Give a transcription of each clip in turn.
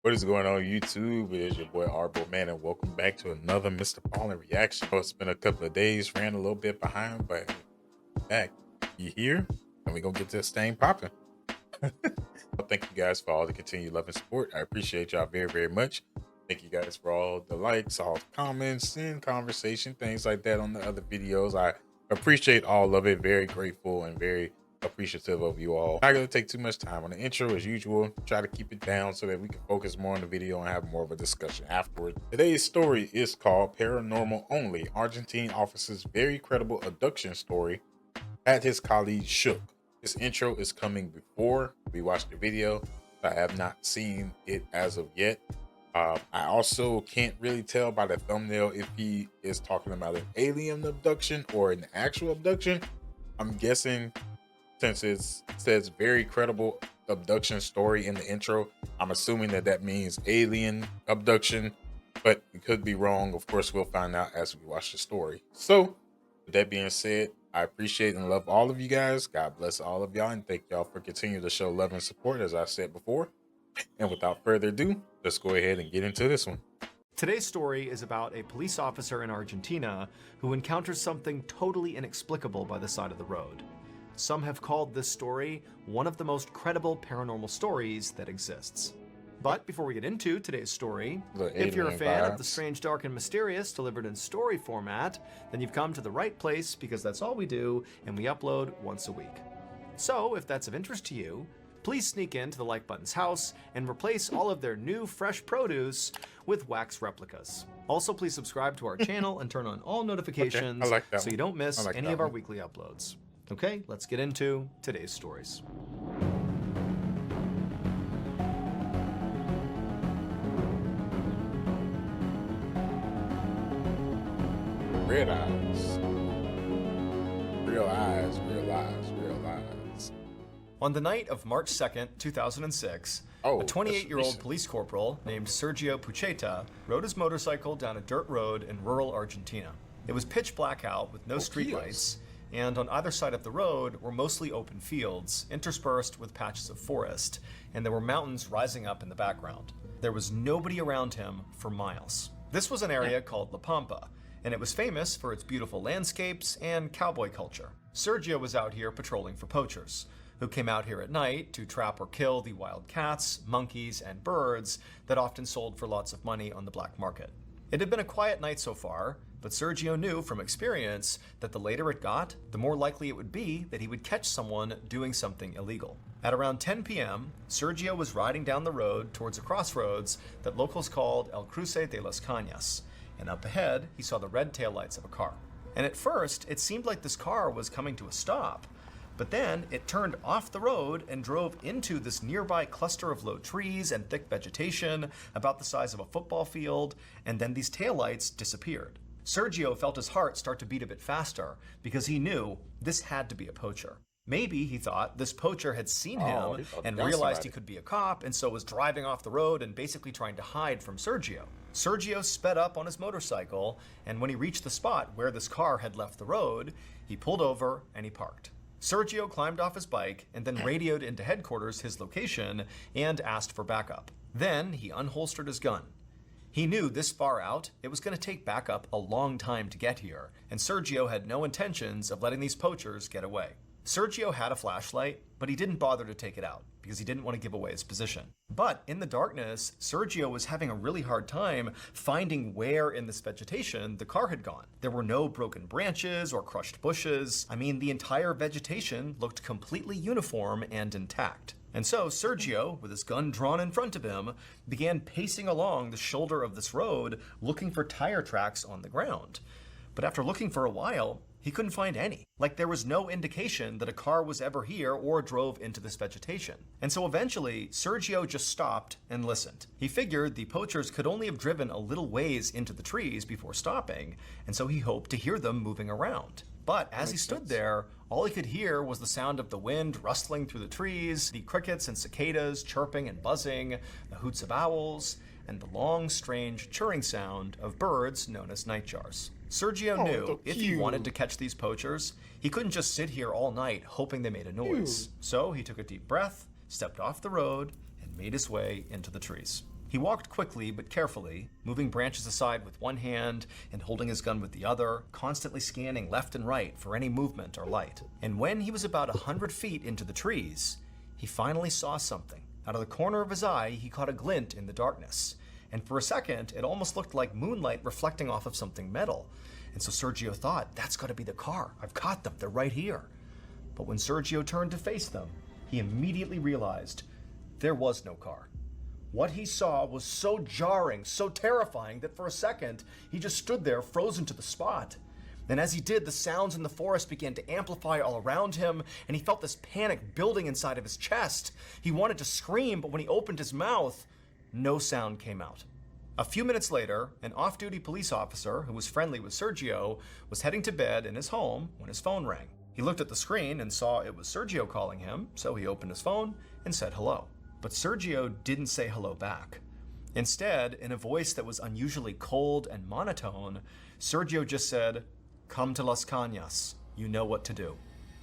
What is going on YouTube? It is your boy Arbo Man, and welcome back to another Mr.Ballen reaction. It's been a couple of days, ran a little bit behind, but back. You here? And we're gonna get this thing popping. Well, thank you guys for all the continued love and support. I appreciate y'all very, very much. Thank you guys for all the likes, all the comments, and conversation, things like that on the other videos. I appreciate all of it. Very grateful and very appreciative of you all. Not gonna take too much time on the intro as usual. Try to keep it down so that we can focus more on the video and have more of a discussion afterward. Today's story is called Paranormal Only. Argentine officer's very credible abduction story had his colleagues shook. This intro is coming before we watch the video. I have not seen it as of yet. I also can't really tell by the thumbnail if he is talking about an alien abduction or an actual abduction. I'm guessing, since it says very credible abduction story in the intro, I'm assuming that that means alien abduction, but it could be wrong. Of course, we'll find out as we watch the story. So with that being said, I appreciate and love all of you guys. God bless all of y'all, and thank y'all for continuing to show love and support, as I said before. And without further ado, let's go ahead and get into this one. Today's story is about a police officer in Argentina who encounters something totally inexplicable by the side of the road. Some have called this story one of the most credible paranormal stories that exists. But before we get into today's story, if you're a fan of the strange, dark, and mysterious delivered in story format, then you've come to the right place, because that's all we do, and we upload once a week. So if that's of interest to you, please sneak into the like button's house and replace all of their new fresh produce with wax replicas. Also, please subscribe to our channel and turn on all notifications so you don't miss any of our weekly uploads. Okay, let's get into today's stories. Red eyes. Real eyes, real eyes, real eyes. On the night of March 2nd, 2006, a 28-year-old police corporal named Sergio Pucheta rode his motorcycle down a dirt road in rural Argentina. It was pitch black out with no streetlights, and on either side of the road were mostly open fields, interspersed with patches of forest, and there were mountains rising up in the background. There was nobody around him for miles. This was an area called La Pampa, and it was famous for its beautiful landscapes and cowboy culture. Sergio was out here patrolling for poachers, who came out here at night to trap or kill the wild cats, monkeys, and birds that often sold for lots of money on the black market. It had been a quiet night so far, but Sergio knew from experience that the later it got, the more likely it would be that he would catch someone doing something illegal. At around 10 p.m., Sergio was riding down the road towards a crossroads that locals called El Cruce de las Cañas, and up ahead, he saw the red taillights of a car. And at first, it seemed like this car was coming to a stop, but then it turned off the road and drove into this nearby cluster of low trees and thick vegetation about the size of a football field, and then these taillights disappeared. Sergio felt his heart start to beat a bit faster because he knew this had to be a poacher. Maybe, he thought, this poacher had seen him and realized he could be a cop, and so was driving off the road and basically trying to hide from Sergio. Sergio sped up on his motorcycle, and when he reached the spot where this car had left the road, he pulled over and he parked. Sergio climbed off his bike and then radioed into headquarters his location and asked for backup. Then he unholstered his gun. He knew this far out, it was going to take backup a long time to get here, and Sergio had no intentions of letting these poachers get away. Sergio had a flashlight, but he didn't bother to take it out because he didn't want to give away his position. But in the darkness, Sergio was having a really hard time finding where in this vegetation the car had gone. There were no broken branches or crushed bushes. I mean, the entire vegetation looked completely uniform and intact. And so Sergio, with his gun drawn in front of him, began pacing along the shoulder of this road looking for tire tracks on the ground. But after looking for a while, he couldn't find any. Like, there was no indication that a car was ever here or drove into this vegetation. And so eventually, Sergio just stopped and listened. He figured the poachers could only have driven a little ways into the trees before stopping, and so he hoped to hear them moving around. But as he stood there, all he could hear was the sound of the wind rustling through the trees, the crickets and cicadas chirping and buzzing, the hoots of owls, and the long, strange chirring sound of birds known as nightjars. Sergio knew if he wanted to catch these poachers, he couldn't just sit here all night hoping they made a noise. So he took a deep breath, stepped off the road, and made his way into the trees. He walked quickly but carefully, moving branches aside with one hand and holding his gun with the other, constantly scanning left and right for any movement or light. And when he was about 100 feet into the trees, he finally saw something. Out of the corner of his eye, he caught a glint in the darkness. And for a second, it almost looked like moonlight reflecting off of something metal. And so Sergio thought, that's got to be the car. I've caught them. They're right here. But when Sergio turned to face them, he immediately realized there was no car. What he saw was so jarring, so terrifying, that for a second, he just stood there frozen to the spot. Then as he did, the sounds in the forest began to amplify all around him, and he felt this panic building inside of his chest. He wanted to scream, but when he opened his mouth, no sound came out. A few minutes later, an off-duty police officer who was friendly with Sergio was heading to bed in his home when his phone rang. He looked at the screen and saw it was Sergio calling him, so he opened his phone and said hello. But Sergio didn't say hello back. Instead, in a voice that was unusually cold and monotone, Sergio just said, "Come to Las Cañas. You know what to do."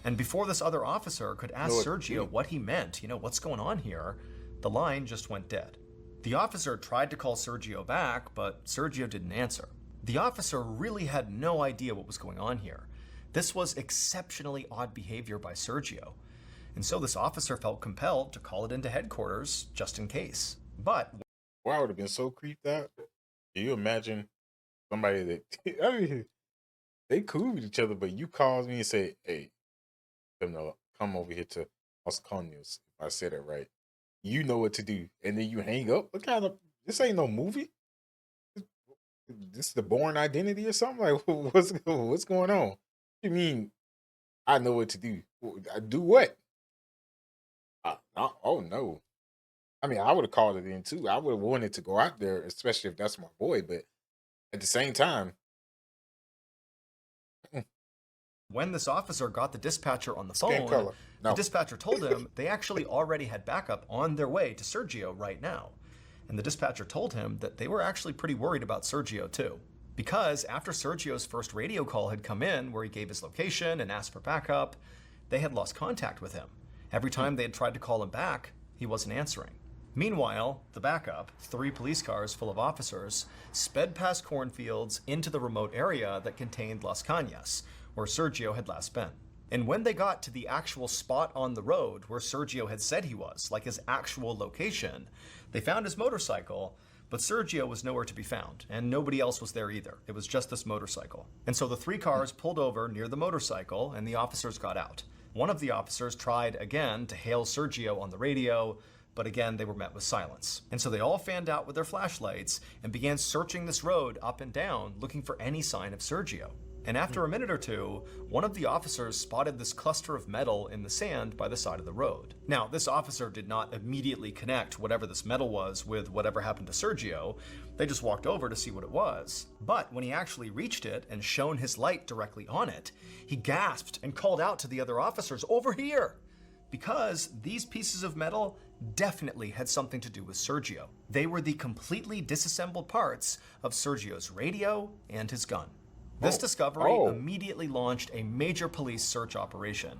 And before this other officer could ask Sergio what he meant, what's going on here, the line just went dead. The officer tried to call Sergio back, but Sergio didn't answer. The officer really had no idea what was going on here. This was exceptionally odd behavior by Sergio. And so this officer felt compelled to call it into headquarters just in case. But I would have been so creeped out. Can you imagine somebody that I mean, they cool with each other, but you call me and say, "Hey, come over here to Los Cañas," if I said it right. You know what to do, and then you hang up. What kind of this ain't no movie? This is the Born Identity or something? Like what's going on? What you mean I know what to do? I do what? Oh no. I mean, I would have called it in too. I would have wanted to go out there, especially if that's my boy. But at the same time, when this officer got the dispatcher on the phone, the dispatcher told him they actually already had backup on their way to Sergio right now. And the dispatcher told him that they were actually pretty worried about Sergio too. Because after Sergio's first radio call had come in, where he gave his location and asked for backup, they had lost contact with him. Every time they had tried to call him back, he wasn't answering. Meanwhile, the backup, 3 police cars full of officers, sped past cornfields into the remote area that contained Las Cañas, where Sergio had last been. And when they got to the actual spot on the road where Sergio had said he was, like his actual location, they found his motorcycle, but Sergio was nowhere to be found, and nobody else was there either. It was just this motorcycle. And so the 3 cars pulled over near the motorcycle, and the officers got out. One of the officers tried again to hail Sergio on the radio, but again they were met with silence. And so they all fanned out with their flashlights and began searching this road up and down, looking for any sign of Sergio. And after a minute or two, one of the officers spotted this cluster of metal in the sand by the side of the road. Now, this officer did not immediately connect whatever this metal was with whatever happened to Sergio. They just walked over to see what it was. But when he actually reached it and shone his light directly on it, he gasped and called out to the other officers, "Over here!" Because these pieces of metal definitely had something to do with Sergio. They were the completely disassembled parts of Sergio's radio and his gun. This discovery immediately launched a major police search operation.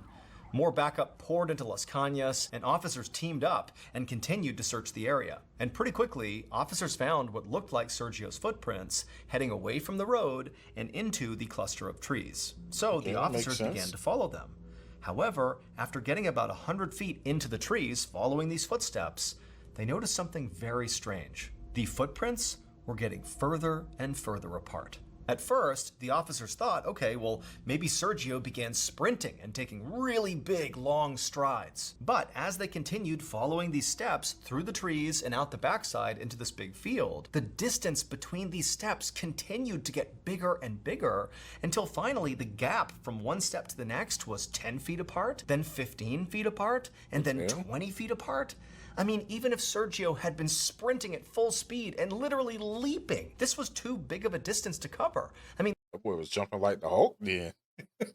More backup poured into Las Cañas, and officers teamed up and continued to search the area. And pretty quickly, officers found what looked like Sergio's footprints heading away from the road and into the cluster of trees. So the officers began to follow them. However, after getting about 100 feet into the trees following these footsteps, they noticed something very strange. The footprints were getting further and further apart. At first, the officers thought, okay, well, maybe Sergio began sprinting and taking really big, long strides. But as they continued following these steps through the trees and out the backside into this big field, the distance between these steps continued to get bigger and bigger until finally the gap from one step to the next was 10 feet apart, then 15 feet apart, and then 20 feet apart. I mean, even if Sergio had been sprinting at full speed and literally leaping, this was too big of a distance to cover. I mean, that boy was jumping like the Hulk then. I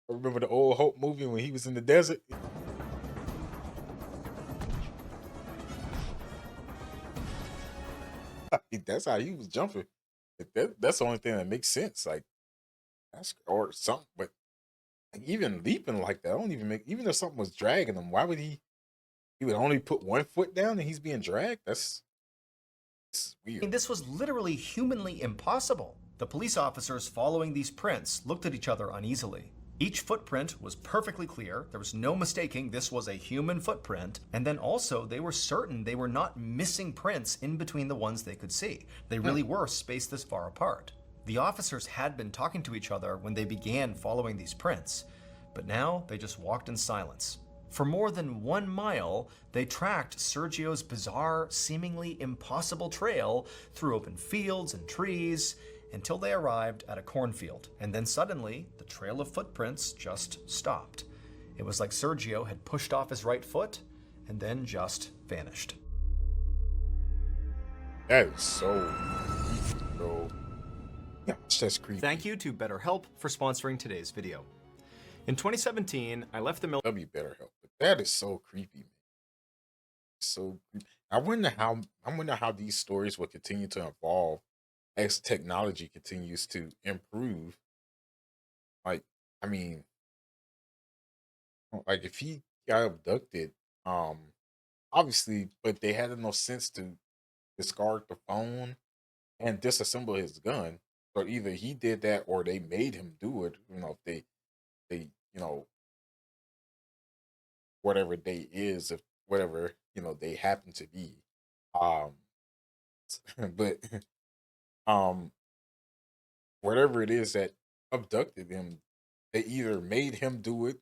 remember the old Hulk movie when he was in the desert. That's how he was jumping. That's the only thing that makes sense. Like, that's or something. But like, even leaping like that, I don't even make. Even if something was dragging him, why would he? He would only put one foot down and he's being dragged. That's weird. This was literally humanly impossible. The police officers following these prints looked at each other uneasily. Each footprint was perfectly clear. There was no mistaking this was a human footprint. And then also, they were certain they were not missing prints in between the ones they could see. They really were spaced this far apart. The officers had been talking to each other when they began following these prints, but now they just walked in silence. For more than 1 mile, they tracked Sergio's bizarre, seemingly impossible trail through open fields and trees until they arrived at a cornfield. And then suddenly, the trail of footprints just stopped. It was like Sergio had pushed off his right foot and then just vanished. That is so yeah, it's just creepy. Thank you to BetterHelp for sponsoring today's video. In 2017, I left the military. BetterHelp, but that is so creepy, man. So creepy. I wonder how these stories will continue to evolve as technology continues to improve. Like, I mean, like if he got abducted, obviously, but they had no sense to discard the phone and disassemble his gun. So either he did that or they made him do it. You know, if they whatever day is, if whatever they happen to be, but whatever it is that abducted him, they either made him do it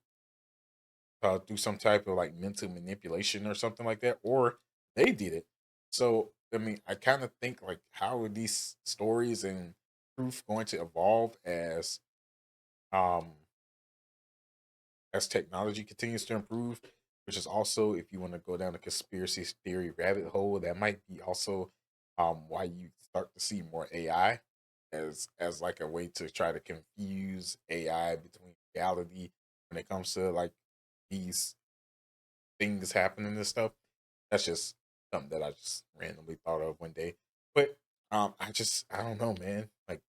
through some type of like mental manipulation or something like that, or they did it. So I mean, I kind of think like, how are these stories and proof going to evolve as technology continues to improve? Which is also, if you want to go down the conspiracy theory rabbit hole, that might be also why you start to see more AI as like a way to try to confuse AI between reality when it comes to like these things happening and stuff. That's just something that I just randomly thought of one day. But I don't know, man. Like,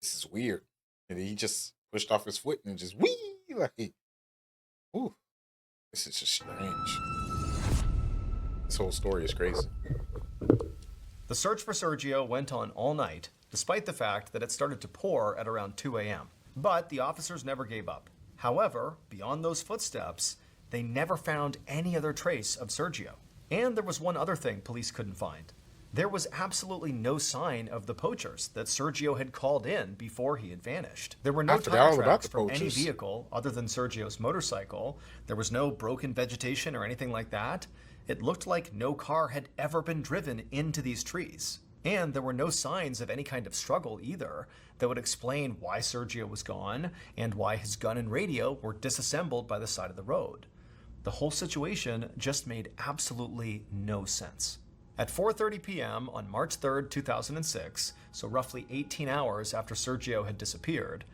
this is weird. And he just pushed off his foot and just wee, like, ooh, this is just strange. This whole story is crazy. The search for Sergio went on all night, despite the fact that it started to pour at around 2 a.m. But the officers never gave up. However, beyond those footsteps, they never found any other trace of Sergio. And there was one other thing police couldn't find. There was absolutely no sign of the poachers that Sergio had called in before he had vanished. There were no tire tracks from any vehicle other than Sergio's motorcycle. There was no broken vegetation or anything like that. It looked like no car had ever been driven into these trees. And there were no signs of any kind of struggle either that would explain why Sergio was gone and why his gun and radio were disassembled by the side of the road. The whole situation just made absolutely no sense. At 4:30 p.m. on March 3rd, 2006, so roughly 18 hours after Sergio had disappeared,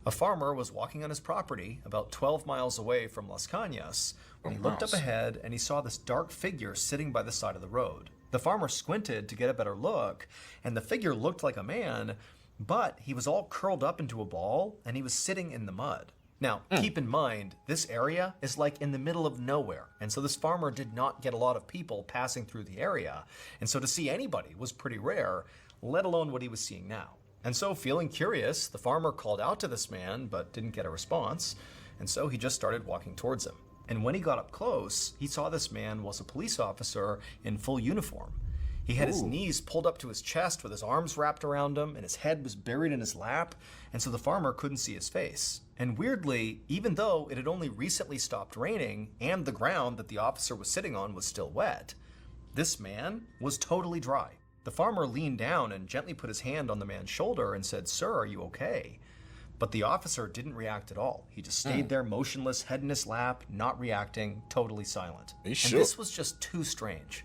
a farmer was walking on his property about 12 miles away from Las Cañas when he looked up ahead and he saw this dark figure sitting by the side of the road. The farmer squinted to get a better look, and the figure looked like a man, but he was all curled up into a ball and he was sitting in the mud. Now, keep in mind, this area is like in the middle of nowhere, and so this farmer did not get a lot of people passing through the area, and so to see anybody was pretty rare, let alone what he was seeing now. And so, feeling curious, the farmer called out to this man, but didn't get a response, and so he just started walking towards him. And when he got up close, he saw this man was a police officer in full uniform. He had his knees pulled up to his chest with his arms wrapped around him, and his head was buried in his lap, and so the farmer couldn't see his face. And weirdly, even though it had only recently stopped raining and the ground that the officer was sitting on was still wet, this man was totally dry. The farmer leaned down and gently put his hand on the man's shoulder and said, "Sir, are you okay?" But the officer didn't react at all. He just stayed there motionless, head in his lap, not reacting, totally silent. And this was just too strange.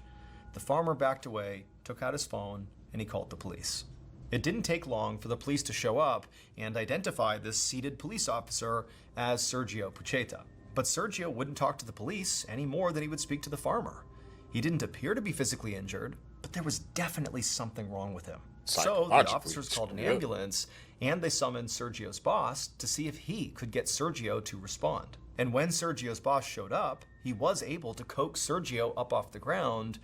The farmer backed away, took out his phone, and he called the police. It didn't take long for the police to show up and identify this seated police officer as Sergio Pucheta. But Sergio wouldn't talk to the police any more than he would speak to the farmer. He didn't appear to be physically injured, but there was definitely something wrong with him. So the officers called an ambulance and they summoned Sergio's boss to see if he could get Sergio to respond. And when Sergio's boss showed up, he was able to coax Sergio up off the ground,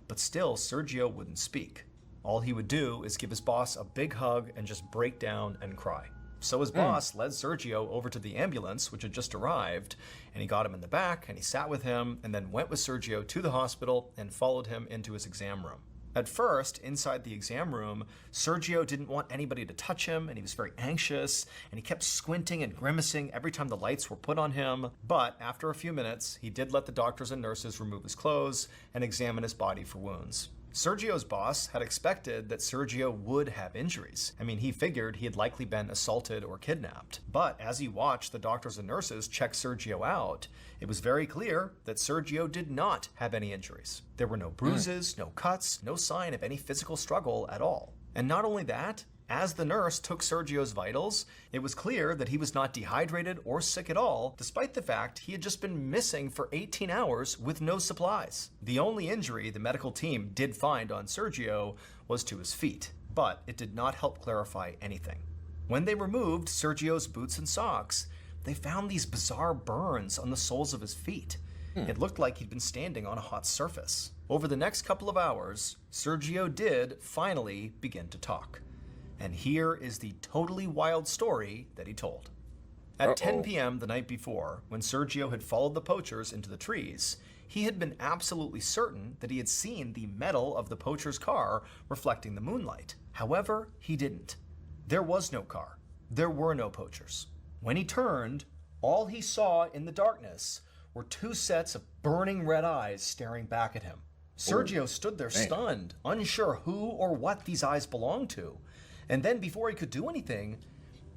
but still Sergio wouldn't speak. All he would do is give his boss a big hug and just break down and cry. So his boss led Sergio over to the ambulance, which had just arrived, and he got him in the back and he sat with him and then went with Sergio to the hospital and followed him into his exam room. At first, inside the exam room, Sergio didn't want anybody to touch him, and he was very anxious, and he kept squinting and grimacing every time the lights were put on him. But after a few minutes, he did let the doctors and nurses remove his clothes and examine his body for wounds. Sergio's boss had expected that Sergio would have injuries. I mean, he figured he had likely been assaulted or kidnapped. But as he watched the doctors and nurses check Sergio out, it was very clear that Sergio did not have any injuries. There were no bruises, no cuts, no sign of any physical struggle at all. And not only that, as the nurse took Sergio's vitals, it was clear that he was not dehydrated or sick at all, despite the fact he had just been missing for 18 hours with no supplies. The only injury the medical team did find on Sergio was to his feet, but it did not help clarify anything. When they removed Sergio's boots and socks, they found these bizarre burns on the soles of his feet. It looked like he'd been standing on a hot surface. Over the next couple of hours, Sergio did finally begin to talk. And here is the totally wild story that he told. At 10 p.m. the night before, when Sergio had followed the poachers into the trees, he had been absolutely certain that he had seen the metal of the poacher's car reflecting the moonlight. However, he didn't. There was no car. There were no poachers. When he turned, all he saw in the darkness were two sets of burning red eyes staring back at him. Sergio stood there stunned, unsure who or what these eyes belonged to. And then before he could do anything,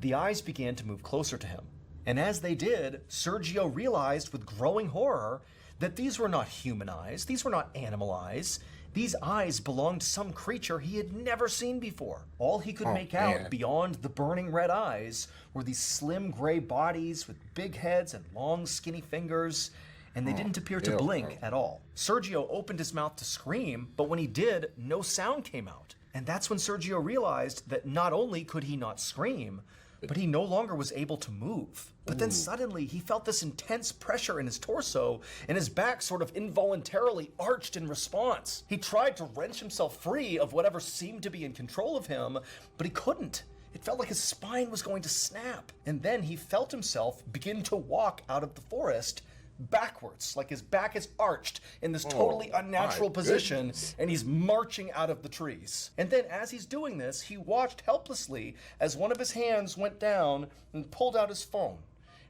the eyes began to move closer to him. And as they did, Sergio realized with growing horror that these were not human eyes, these were not animal eyes. These eyes belonged to some creature he had never seen before. All he could make out beyond the burning red eyes were these slim gray bodies with big heads and long skinny fingers, and they didn't appear to blink at all. Sergio opened his mouth to scream, but when he did, no sound came out. And that's when Sergio realized that not only could he not scream, but he no longer was able to move. But then suddenly he felt this intense pressure in his torso, and his back sort of involuntarily arched in response. He tried to wrench himself free of whatever seemed to be in control of him, but he couldn't. It felt like his spine was going to snap. And then he felt himself begin to walk out of the forest backwards, like his back is arched in this totally unnatural position, and he's marching out of the trees. And then as he's doing this, he watched helplessly as one of his hands went down and pulled out his phone.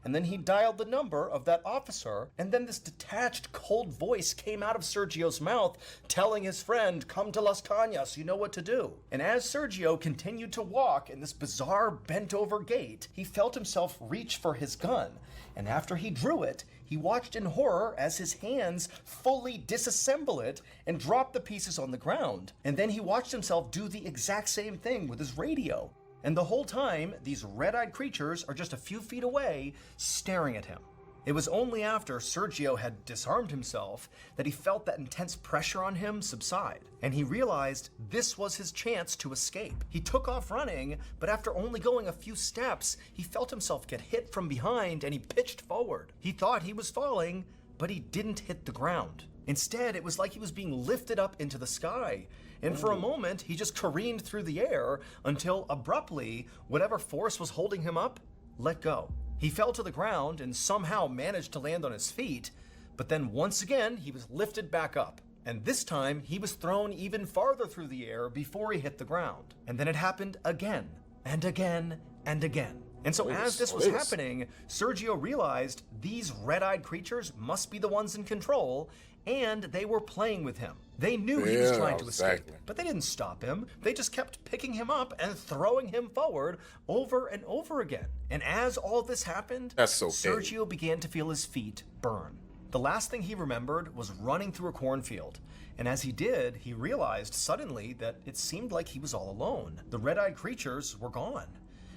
And then he dialed the number of that officer, and then this detached, cold voice came out of Sergio's mouth, telling his friend, "Come to Las Cañas, you know what to do." And as Sergio continued to walk in this bizarre bent-over gait, he felt himself reach for his gun. And after he drew it, he watched in horror as his hands fully disassemble it and drop the pieces on the ground. And then he watched himself do the exact same thing with his radio. And the whole time, these red-eyed creatures are just a few feet away, staring at him. It was only after Sergio had disarmed himself that he felt that intense pressure on him subside, and he realized this was his chance to escape. He took off running, but after only going a few steps, he felt himself get hit from behind and he pitched forward. He thought he was falling, but he didn't hit the ground. Instead, it was like he was being lifted up into the sky. And for a moment, he just careened through the air until abruptly, whatever force was holding him up let go. He fell to the ground and somehow managed to land on his feet, but then once again, he was lifted back up. And this time, he was thrown even farther through the air before he hit the ground. And then it happened again, and again, and again. And so as this was happening, Sergio realized these red-eyed creatures must be the ones in control, and they were playing with him. They knew he was trying to escape, but they didn't stop him. They just kept picking him up and throwing him forward over and over again. And as all this happened, Sergio began to feel his feet burn. The last thing he remembered was running through a cornfield. And as he did, he realized suddenly that it seemed like he was all alone. The red-eyed creatures were gone.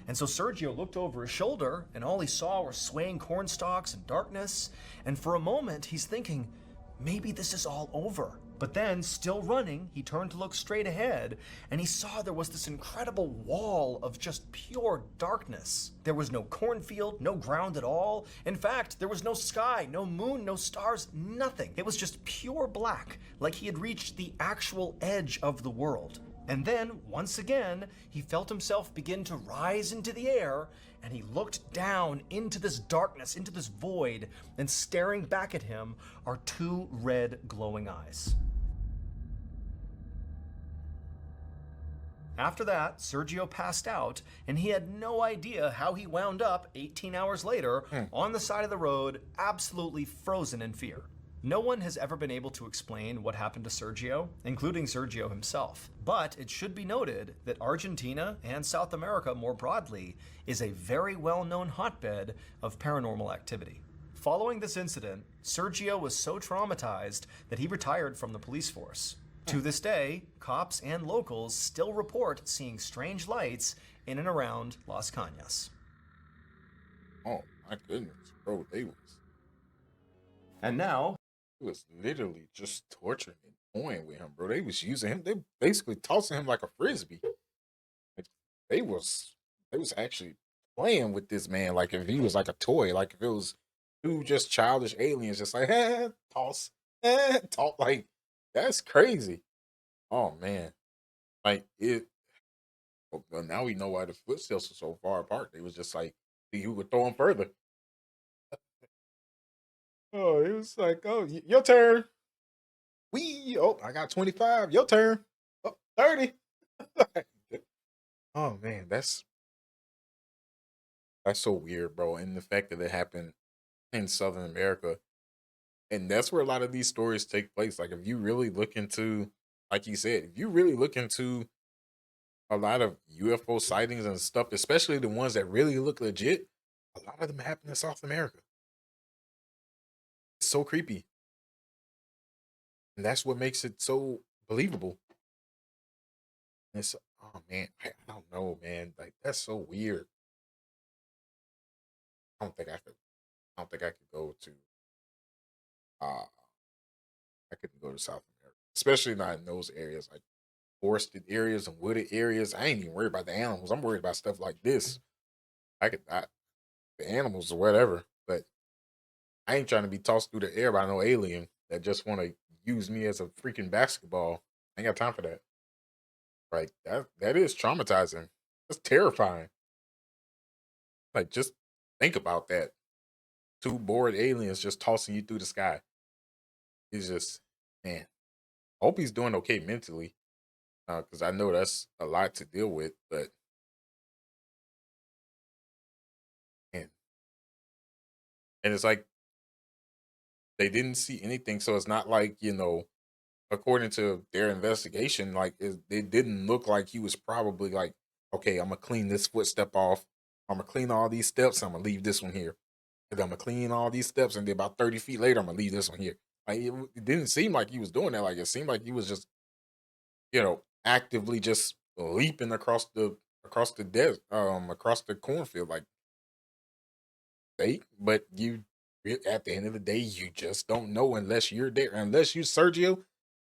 And so Sergio looked over his shoulder, and all he saw were swaying corn stalks and darkness. And for a moment, he's thinking, maybe this is all over. But then, still running, he turned to look straight ahead, and he saw there was this incredible wall of just pure darkness. There was no cornfield, no ground at all. In fact, there was no sky, no moon, no stars, nothing. It was just pure black, like he had reached the actual edge of the world. And then, once again, he felt himself begin to rise into the air, and he looked down into this darkness, into this void, and staring back at him are two red glowing eyes. After that, Sergio passed out, and he had no idea how he wound up 18 hours later on the side of the road, absolutely frozen in fear. No one has ever been able to explain what happened to Sergio, including Sergio himself. But it should be noted that Argentina and South America more broadly is a very well-known hotbed of paranormal activity. Following this incident, Sergio was so traumatized that he retired from the police force. To this day, cops and locals still report seeing strange lights in and around Las Cañas. Oh my goodness, bro, they was. And now, it was literally just torturing and toying with him, bro. They was using him. They basically tossing him like a frisbee. Like, they was actually playing with this man like if he was like a toy, like if it was two just childish aliens, just like toss, talk. Like that's crazy. Oh man, like it. Well, now we know why the footsteps were so far apart. They was just like you would throw him further. Oh, it was like, oh, your turn. I got 25. Your turn. Oh, 30. Oh man, that's so weird, bro. And the fact that it happened in Southern America. And that's where a lot of these stories take place. Like if you really look into, like you said, if you really look into a lot of UFO sightings and stuff, especially the ones that really look legit, a lot of them happen in South America. It's so creepy. And that's what makes it so believable. It's oh man, I don't know, man. Like that's so weird. I don't think I could. I don't think I could go to. Uh, I couldn't go to South America, especially not in those areas like forested areas and wooded areas. I ain't even worried about the animals. I'm worried about stuff like this. The animals or whatever, but I ain't trying to be tossed through the air by no alien that just want to use me as a freaking basketball. I ain't got time for that. Like that is traumatizing. That's terrifying. Like just think about that. Two bored aliens just tossing you through the sky. It's just, man. I hope he's doing okay mentally, because I know that's a lot to deal with. But man, and it's like they didn't see anything, so it's not like according to their investigation, like it didn't look like he was probably like, okay, I'm gonna clean this footstep off. I'm gonna clean all these steps. I'm gonna leave this one here. And I'm gonna clean all these steps, and then about 30 feet later, I'm gonna leave this one here. Like it didn't seem like he was doing that. Like it seemed like he was just, actively just leaping across the desert, across the cornfield. Like but at the end of the day, you just don't know unless you're there. Unless you Sergio,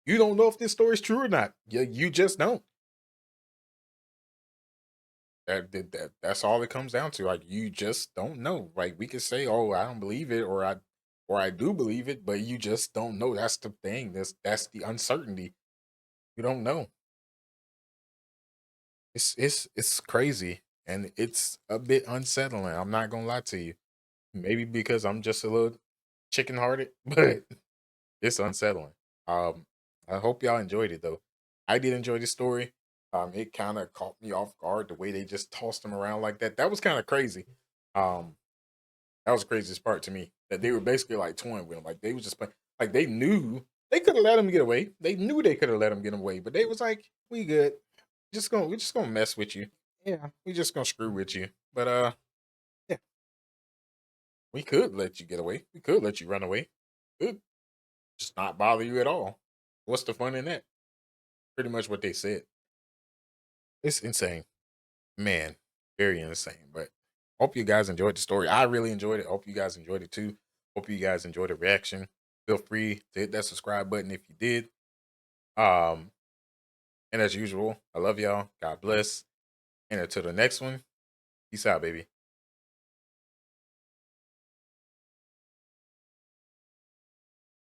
you don't know if this story's true or not. You just don't. That's all it comes down to. Like you just don't know. Like we could say, "Oh, I don't believe it," or I do believe it, but you just don't know. That's the thing. That's the uncertainty. You don't know. It's crazy and it's a bit unsettling. I'm not gonna lie to you. Maybe because I'm just a little chicken hearted, but it's unsettling. I hope y'all enjoyed it though. I did enjoy the story. It kind of caught me off guard the way they just tossed him around like that. That was kind of crazy. Um, that was the craziest part to me. That they were basically like toying with him. Like they was just playing. Like they knew they could have let him get away. They knew they could have let him get away, but they was like, "We good. We're just gonna mess with you. Yeah, we just gonna screw with you." But yeah, we could let you get away. We could let you run away. Could just not bother you at all. What's the fun in that? Pretty much what they said. It's insane, man. Very insane. But hope you guys enjoyed the story. I really enjoyed it. Hope you guys enjoyed it too. Hope you guys enjoyed the reaction. Feel free to hit that subscribe button if you did. Um, and as usual, I love y'all. God bless. And until the next one, peace out, baby.